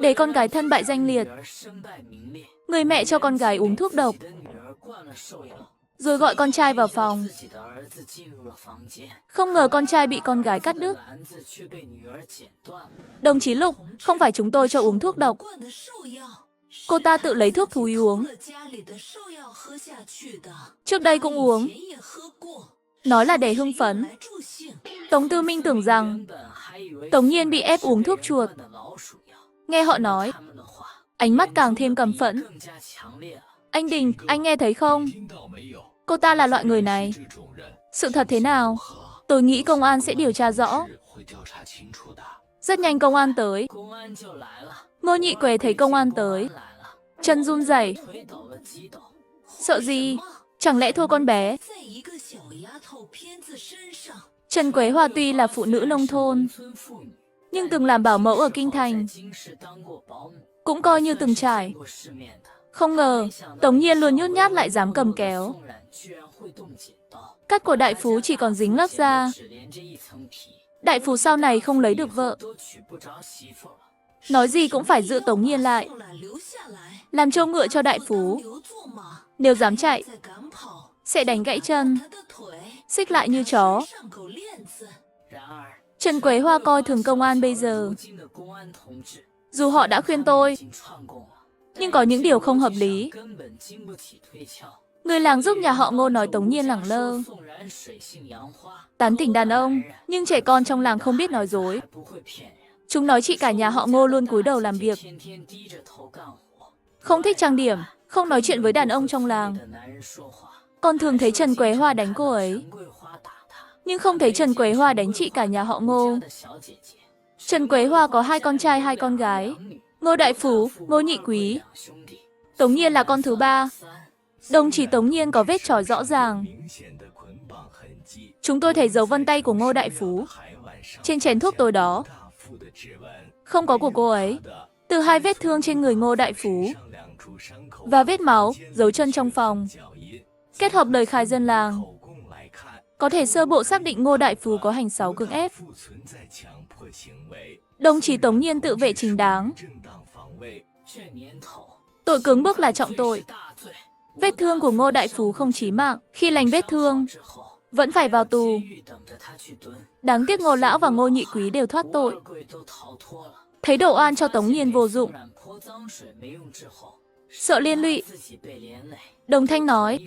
để con gái thân bại danh liệt. Người mẹ cho con gái uống thuốc độc, rồi gọi con trai vào phòng. Không ngờ con trai bị con gái cắt đứt. Đồng chí Lục, không phải chúng tôi cho uống thuốc độc. Cô ta tự lấy thuốc thú y uống. Trước đây cũng uống. Nói là để hưng phấn. Tống Tư Minh tưởng rằng Tống Nhiên bị ép uống thuốc chuột. Nghe họ nói, ánh mắt càng thêm căm phẫn. Anh Đình, anh nghe thấy không? Cô ta là loại người này. Sự thật thế nào? Tôi nghĩ công an sẽ điều tra rõ. Rất nhanh công an tới. Ngô Nhị Quế thấy công an tới, chân run rẩy. Sợ gì? Chẳng lẽ thua con bé? Trần Quế Hoa tuy là phụ nữ nông thôn, nhưng từng làm bảo mẫu ở Kinh Thành, cũng coi như từng trải. Không ngờ, Tống Nhiên luôn nhút nhát lại dám cầm kéo. Cắt của đại phú chỉ còn dính lớp da. Đại phú sau này không lấy được vợ. Nói gì cũng phải giữ Tống Nhiên lại, làm trâu ngựa cho đại phú. Nếu dám chạy, sẽ đánh gãy chân, xích lại như chó. Trần Quế Hoa coi thường công an bây giờ. Dù họ đã khuyên tôi, nhưng có những điều không hợp lý. Người làng giúp nhà họ Ngô nói Tống Nhiên lẳng lơ, tán tỉnh đàn ông, nhưng trẻ con trong làng không biết nói dối. Chúng nói chị cả nhà họ Ngô luôn cúi đầu làm việc, không thích trang điểm, không nói chuyện với đàn ông trong làng. Con thường thấy Trần Quế Hoa đánh cô ấy, nhưng không thấy Trần Quế Hoa đánh chị cả nhà họ Ngô. Trần Quế Hoa có 2 con trai 2 con gái, Ngô Đại Phú, Ngô Nhị Quý. Tống Nhiên là con thứ 3. Đồng chí Tống Nhiên có vết chói rõ ràng. Chúng tôi thấy dấu vân tay của Ngô Đại Phú trên chén thuốc tối đó, không có của cô ấy. Từ 2 vết thương trên người Ngô Đại Phú và vết máu, dấu chân trong phòng, kết hợp lời khai dân làng, có thể sơ bộ xác định Ngô Đại Phú có hành sáu cưỡng ép. Đồng chí Tống Nhiên tự vệ chính đáng. Tội cưỡng bức là trọng tội. Vết thương của Ngô Đại Phú không chí mạng, khi lành vết thương, vẫn phải vào tù. Đáng tiếc Ngô Lão và Ngô Nhị Quý đều thoát tội. Thấy đổ oan cho Tống Nhiên vô dụng, sợ liên lụy, Đồng Thanh nói,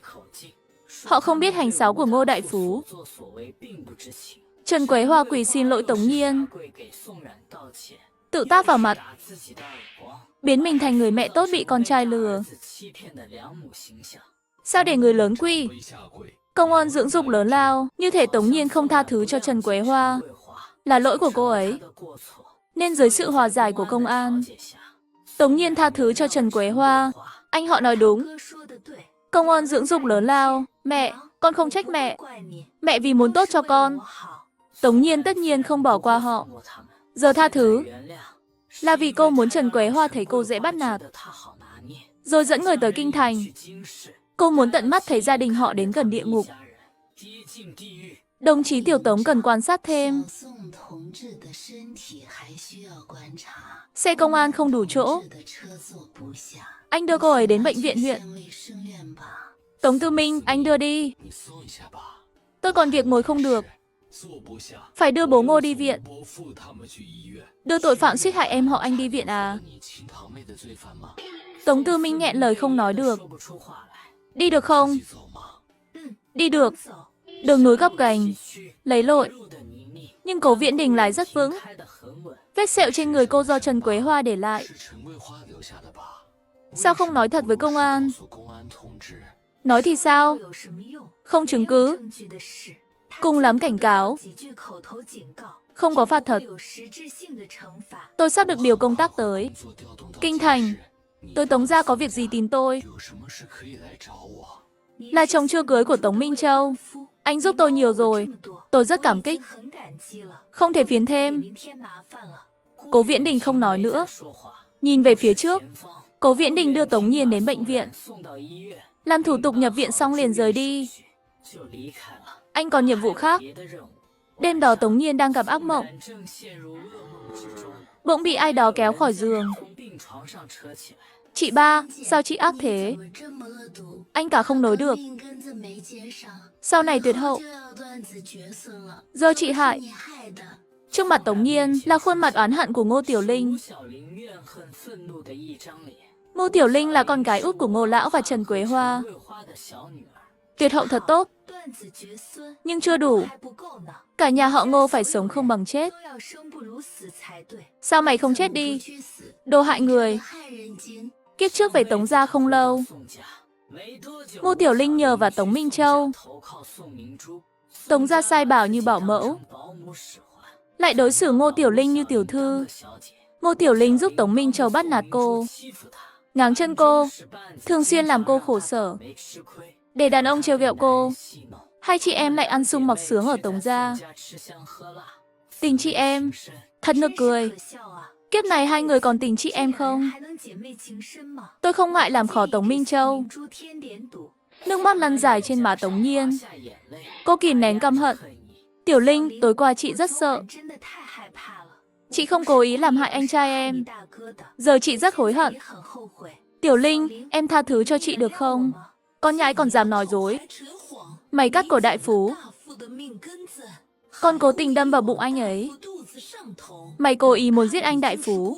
họ không biết hành sáu của Ngô Đại Phú. Trần Quế Hoa quỳ xin lỗi Tống Nhiên, tự tát vào mặt, biến mình thành người mẹ tốt bị con trai lừa. Sao để người lớn quỳ? Công ơn dưỡng dục lớn lao, như thể Tống Nhiên không tha thứ cho Trần Quế Hoa. Là lỗi của cô ấy, nên dưới sự hòa giải của công an, Tống Nhiên tha thứ cho Trần Quế Hoa. Anh họ nói đúng. Công ơn dưỡng dục lớn lao. Mẹ, con không trách mẹ. Mẹ vì muốn tốt cho con. Tống Nhiên tất nhiên không bỏ qua họ. Giờ tha thứ là vì cô muốn Trần Quế Hoa thấy cô dễ bắt nạt, rồi dẫn người tới Kinh Thành. Cô muốn tận mắt thấy gia đình họ đến gần địa ngục. Đồng chí Tiểu Tống cần quan sát thêm. Xe công an không đủ chỗ. Anh đưa cô ấy đến bệnh viện huyện. Tống Tư Minh, anh đưa đi. Tôi còn việc ngồi không được. Phải đưa bố Ngô đi viện. Đưa tội phạm suýt hại em họ anh đi viện à? Tống Tư Minh nghẹn lời không nói được. Đi được không? Đi được. Đường núi gập ghềnh, lấy lội, nhưng Cố Viễn Đình lái rất vững. Vết sẹo trên người cô do Trần Quế Hoa để lại. Sao không nói thật với công an? Nói thì sao? Không chứng cứ. Cùng lắm cảnh cáo. Không có phạt thật. Tôi sắp được điều công tác tới Kinh Thành. Tôi Tống gia có việc gì tìm tôi? Là chồng chưa cưới của Tống Minh Châu. Anh giúp tôi nhiều rồi. Tôi rất cảm kích. Không thể phiền thêm. Cố Viễn Đình không nói nữa. Nhìn về phía trước. Cố Viễn Đình đưa Tống Nhiên đến bệnh viện. Làm thủ tục nhập viện xong liền rời đi. Anh còn nhiệm vụ khác. Đêm đó Tống Nhiên đang gặp ác mộng. Bỗng bị ai đó kéo khỏi giường. Chị ba, sao chị ác thế? Anh cả không nói được. Sau này tuyệt hậu. Do chị hại. Trước mặt Tống Nhiên là khuôn mặt oán hận của Ngô Tiểu Linh. Ngô Tiểu Linh là con gái út của Ngô Lão và Trần Quế Hoa. Tuyệt hậu thật tốt. Nhưng chưa đủ. Cả nhà họ Ngô phải sống không bằng chết. Sao mày không chết đi? Đồ hại người. Kiếp trước về Tống gia không lâu. Ngô Tiểu Linh nhờ vào Tống Minh Châu. Tống gia sai bảo như bảo mẫu. Lại đối xử Ngô Tiểu Linh như tiểu thư. Ngô Tiểu Linh giúp Tống Minh Châu bắt nạt cô. Ngáng chân cô. Thường xuyên làm cô khổ sở. Để đàn ông trêu ghẹo cô. Hai chị em lại ăn sung mặc sướng ở Tống gia. Tình chị em. Thật nực cười. Kiếp này hai người còn tình chị em không? Tôi không ngại làm khó Tống Minh Châu. Nước mắt lăn dài trên má Tống Nhiên. Cô kìm nén căm hận. Tiểu Linh, tối qua chị rất sợ. Chị không cố ý làm hại anh trai em. Giờ chị rất hối hận. Tiểu Linh, em tha thứ cho chị được không? Con nhãi còn dám nói dối. Mày cắt cổ đại phú. Con cố tình đâm vào bụng anh ấy. Mày cố ý muốn giết anh đại phú.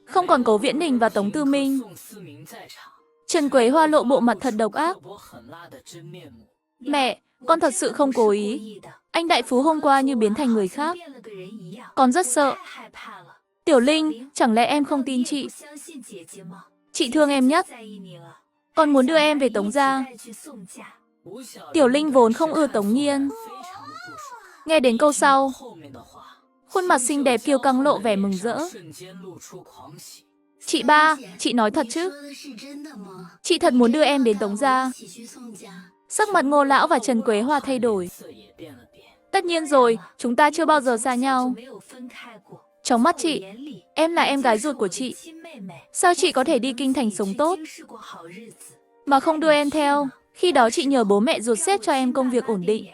Không còn Cố Viễn Đình và Tống Tư Minh. Trần Quế Hoa lộ bộ mặt thật độc ác. Mẹ, con thật sự không cố ý. Anh đại phú hôm qua như biến thành người khác. Con rất sợ. Tiểu Linh, chẳng lẽ em không tin chị? Chị thương em nhất. Con muốn đưa em về Tống gia. Tiểu Linh vốn không ưa Tống Nhiên. Nghe đến câu sau, khuôn mặt xinh đẹp kiêu căng lộ vẻ mừng rỡ. Chị ba, chị nói thật chứ? Chị thật muốn đưa em đến Tống gia. Sắc mặt Ngô Lão và Trần Quế Hoa thay đổi. Tất nhiên rồi, chúng ta chưa bao giờ xa nhau. Trong mắt chị, em là em gái ruột của chị. Sao chị có thể đi kinh thành sống tốt mà không đưa em theo? Khi đó chị nhờ bố mẹ ruột xếp cho em công việc ổn định.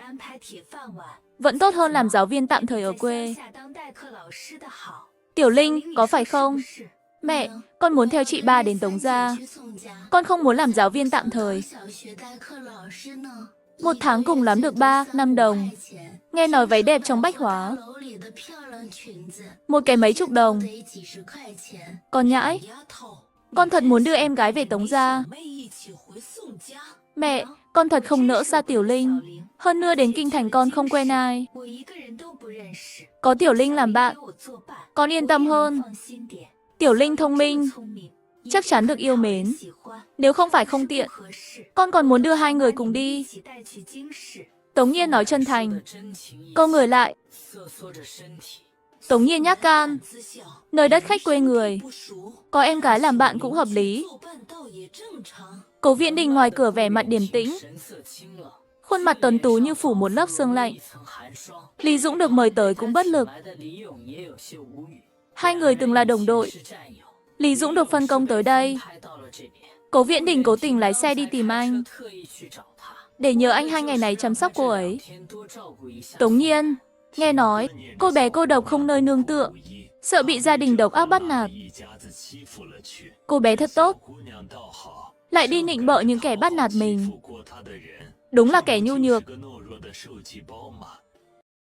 Vẫn tốt hơn làm giáo viên tạm thời ở quê. Tiểu Linh, có phải không? Mẹ, con muốn theo chị ba đến Tống gia. Con không muốn làm giáo viên tạm thời. Một tháng cùng lắm được 3-5 đồng. Nghe nói váy đẹp trong Bách Hóa. Một cái mấy chục đồng. Con nhãi, con thật muốn đưa em gái về Tống gia. Mẹ, con thật không nỡ xa Tiểu Linh. Hơn nữa đến kinh thành con không quen ai. Có Tiểu Linh làm bạn, con yên tâm hơn. Tiểu Linh thông minh, chắc chắn được yêu mến. Nếu không phải không tiện, con còn muốn đưa hai người cùng đi. Tống Nhiên nói chân thành. Câu người lại. Tống Nhiên nhát gan. Nơi đất khách quê người, có em gái làm bạn cũng hợp lý. Cố Viễn Đình ngoài cửa vẻ mặt điềm tĩnh. Khuôn mặt tuấn tú như phủ một lớp sương lạnh. Lý Dũng được mời tới cũng bất lực. Hai người từng là đồng đội. Lý Dũng được phân công tới đây. Cố Viễn Đình cố tình lái xe đi tìm anh, để nhờ anh 2 ngày này chăm sóc cô ấy. Tống Nhiên, nghe nói cô bé cô độc không nơi nương tựa, sợ bị gia đình độc ác bắt nạt. Cô bé thật tốt, lại đi nịnh bợ những kẻ bắt nạt mình. Đúng là kẻ nhu nhược.